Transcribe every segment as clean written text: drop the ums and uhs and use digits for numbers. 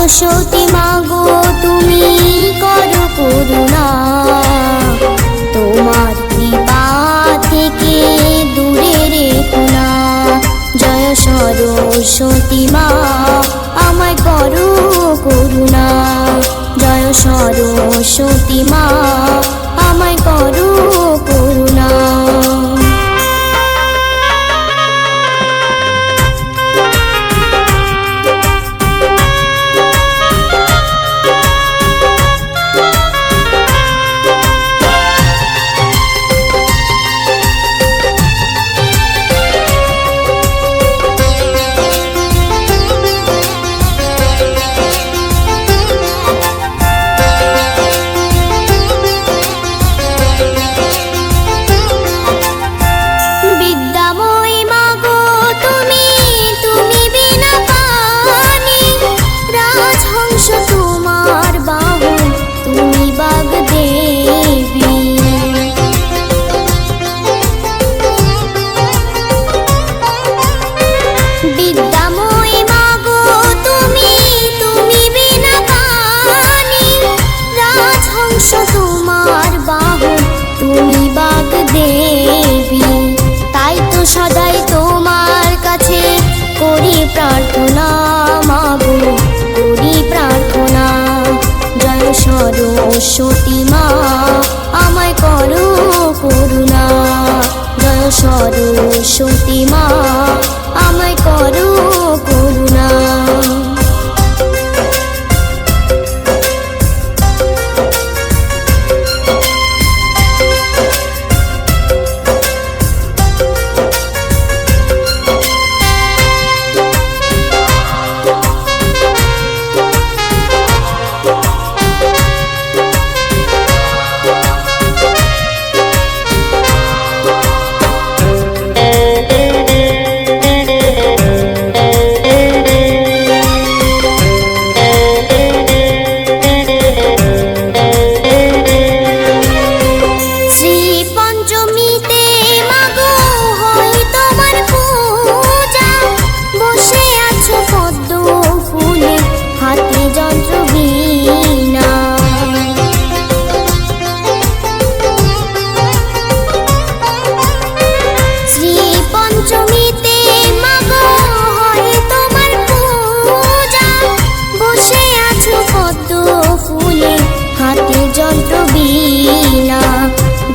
সরস্বতী মাগো তুমি করো করুণা, তোমার কৃপা থেকে দূরে রেখো না। জয় সরস্বতী মা আমায় করো করুণা, জয় সরস্বতী মা আমায় করো করুণা। সদাই তোমার কাছে করি প্রার্থনা মাগো, করি প্রার্থনা। জয় সরস্বতী মা আমায় করো করুণা, জয় সরস্বতী মা আমায় করো করুণা।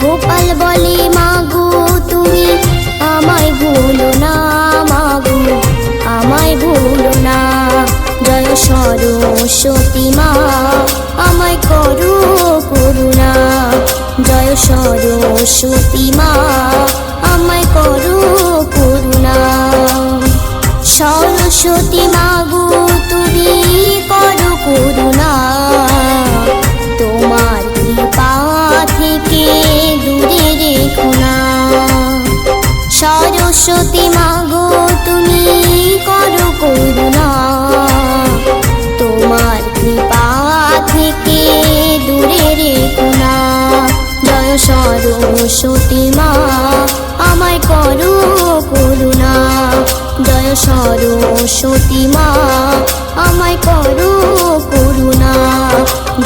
গোপাল বলে মাগো তুমি আমায় ভুলো না, মাগো আমায় ভুলো না। জয় সরস্বতী মা আমায় করো করুণা, জয় সরস্বতী মা আমায় করো করুণা। সরস্বতী মাগো তুমি করো করুণা, তোমার কৃপা থেকে দূরে রেখো না। সরস্বতী মাগো তুমি করো করুণা, তোমার কৃপা থেকে দূরে রেখো না। জয় সরস্বতী মা আমায় করো করুণা, জয় সরস্বতী মা আমায় করো করুণা।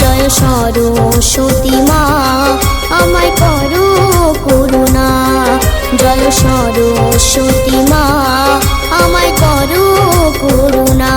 জয় সরস্বতী মা আমায় করো করুণা, জয় সরস্বতী মা আমায় করো করুণা।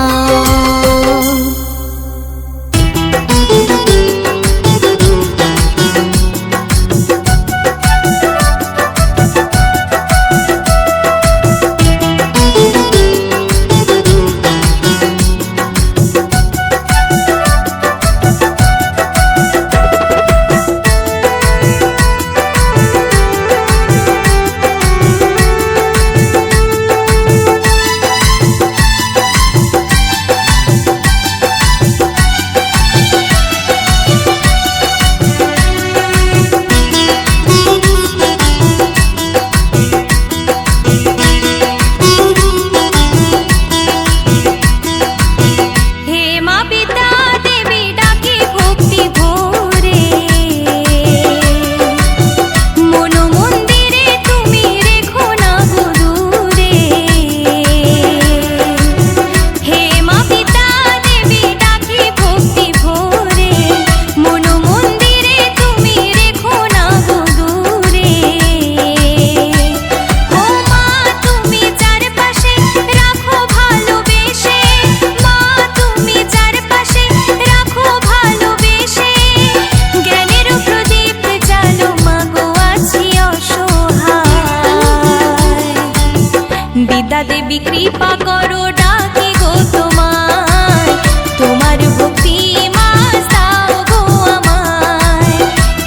দেবী কৃপা করো ডাকি গো তোমায়, তোমার ভক্তি মাস দাও গো আমায়।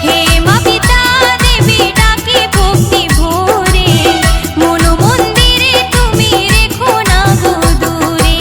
হে মা পিতা দেবী ডাকি ভক্তি ভরে, মন মন্দিরে তুমি রেখো না গো দূরে।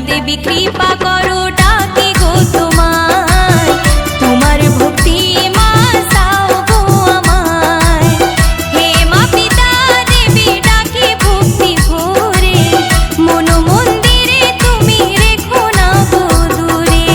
দেবী কৃপা করো ডাকি গো তোমায়, তোমার ভক্তি মাস দাও গো আমায়। হে মা পিতা দেবী ডাকি ভক্তি ভরে, মন মন্দিরে তুমি রেখো না গো দূরে।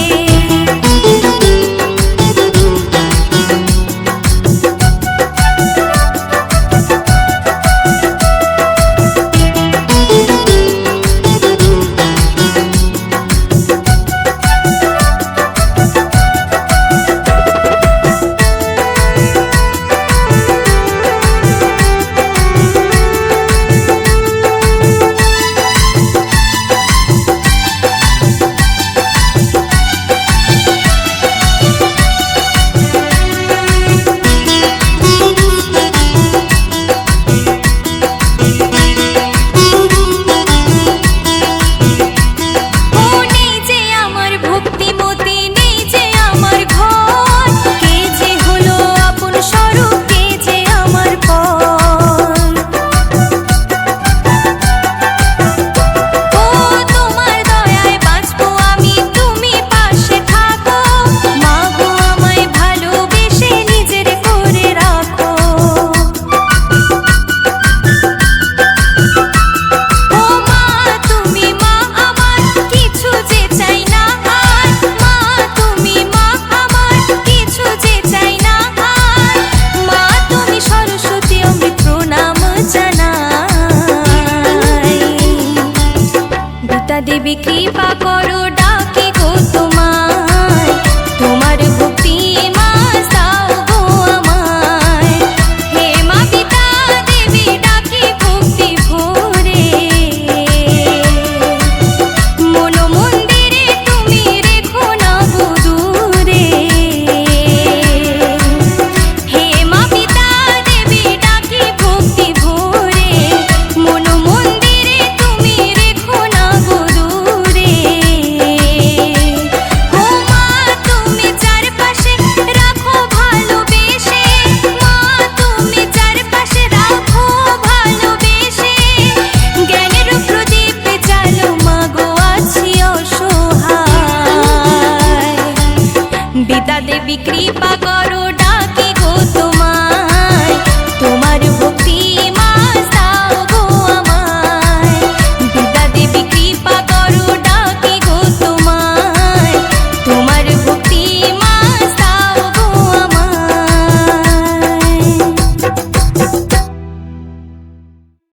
দেবী কৃপা করো।